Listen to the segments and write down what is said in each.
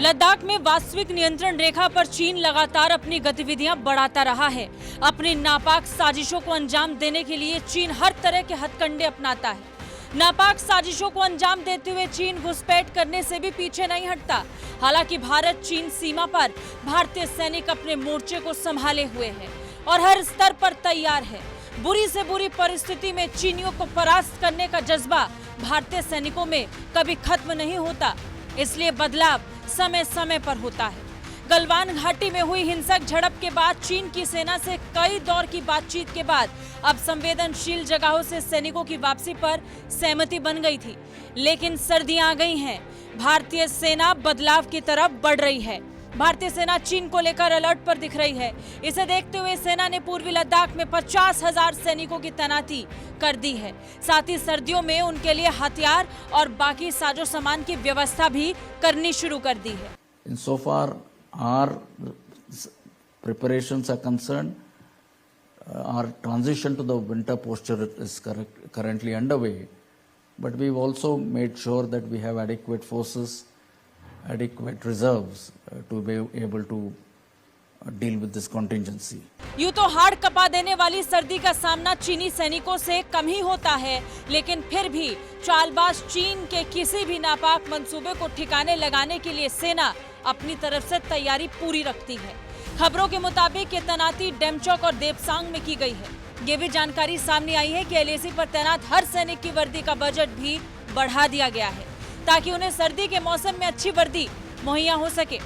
लद्दाख में वास्तविक नियंत्रण रेखा पर चीन लगातार अपनी गतिविधियां बढ़ाता रहा है। अपनी नापाक साजिशों को अंजाम देने के लिए चीन हर तरह के हथकंडे अपनाता है। नापाक साजिशों को अंजाम देते हुए चीन घुसपैठ करने से भी पीछे नहीं हटता। हालांकि भारत चीन सीमा पर भारतीय सैनिक अपने मोर्चे को संभाले हुए हैं और हर स्तर पर तैयार है। बुरी से बुरी परिस्थिति में चीनियों को परास्त करने का जज्बा भारतीय सैनिकों में कभी खत्म नहीं होता, इसलिए बदलाव समय समय पर होता है। गलवान घाटी में हुई हिंसक झड़प के बाद चीन की सेना से कई दौर की बातचीत के बाद अब संवेदनशील जगहों से सैनिकों की वापसी पर सहमति बन गई थी, लेकिन सर्दियां आ गई हैं। भारतीय सेना बदलाव की तरफ बढ़ रही है। भारतीय सेना चीन को लेकर अलर्ट पर दिख रही है। इसे देखते हुए सेना ने पूर्वी लद्दाख में 50,000 सैनिकों की तैनाती कर दी है। साथ ही सर्दियों में उनके लिए हथियार और बाकी साजो सामान की व्यवस्था भी करनी शुरू कर दी है। Insofar our preparations are concerned, our transition to the winter posture is currently underway, but we've also made sure that we have adequate forces, adequate reserves to be able to deal with this contingency. यूं तो हाड़ कपा देने वाली सर्दी का सामना चीनी सैनिकों से कम ही होता है, लेकिन फिर भी चालबाज चीन के किसी भी नापाक मंसूबे को ठिकाने लगाने के लिए सेना अपनी तरफ से तैयारी पूरी रखती है। खबरों के मुताबिक ये तैनाती डेमचौक और देपसांग में की गई है। ये भी जानकारी सामने आई है कि एलएसी पर तैनात हर सैनिक की वर्दी का बजट भी बढ़ा दिया गया है, ताकि उन्हें सर्दी के मौसम में अच्छी वर्दी मुहैया हो सके।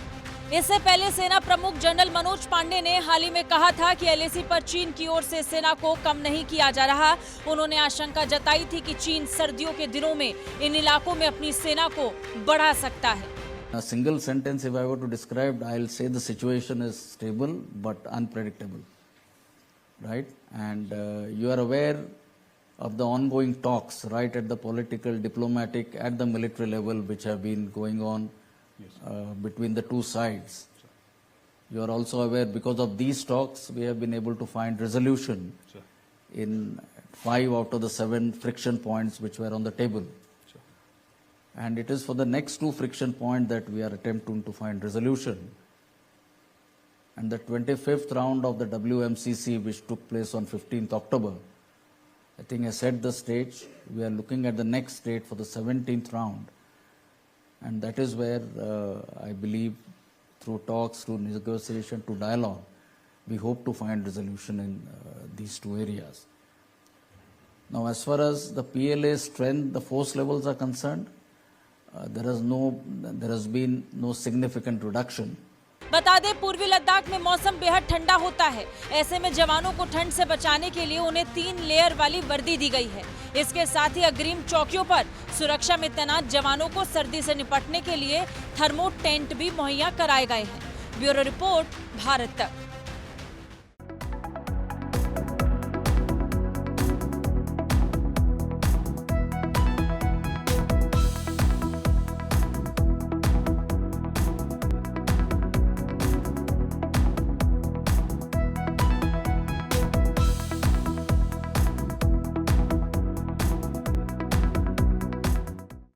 इससे पहले सेना प्रमुख जनरल मनोज पांडे ने हाल ही में कहा था कि एलएसी पर चीन की ओर से सेना को कम नहीं किया जा रहा। उन्होंने आशंका जताई थी कि चीन सर्दियों के दिनों में इन इलाकों में अपनी सेना को बढ़ा सकता है। A single sentence if I were to describe, I'll say the situation is stable but unpredictable, right? And you are aware of the ongoing talks, right, at the political, diplomatic, at the military level, which have been going on between the two sides. You are also aware, because of these talks, we have been able to find resolution in 5 out of the 7 friction points which were on the table. And it is for the next 2 friction points that we are attempting to find resolution. And the 25th round of the WMCC, which took place on 15th October, I think has set the stage. We are looking at the next date for the 17th round. And that is where I believe through talks, through negotiation, to dialogue, we hope to find resolution in these 2 areas. Now, as far as the PLA strength, the force levels are concerned, there has been no significant reduction. बता दें, पूर्वी लद्दाख में मौसम बेहद ठंडा होता है। ऐसे में जवानों को ठंड से बचाने के लिए उन्हें 3 लेयर वाली वर्दी दी गई है। इसके साथ ही अग्रिम चौकियों पर सुरक्षा में तैनात जवानों को सर्दी से निपटने के लिए थर्मो टेंट भी मुहैया कराए गए हैं। ब्यूरो रिपोर्ट, भारत तक।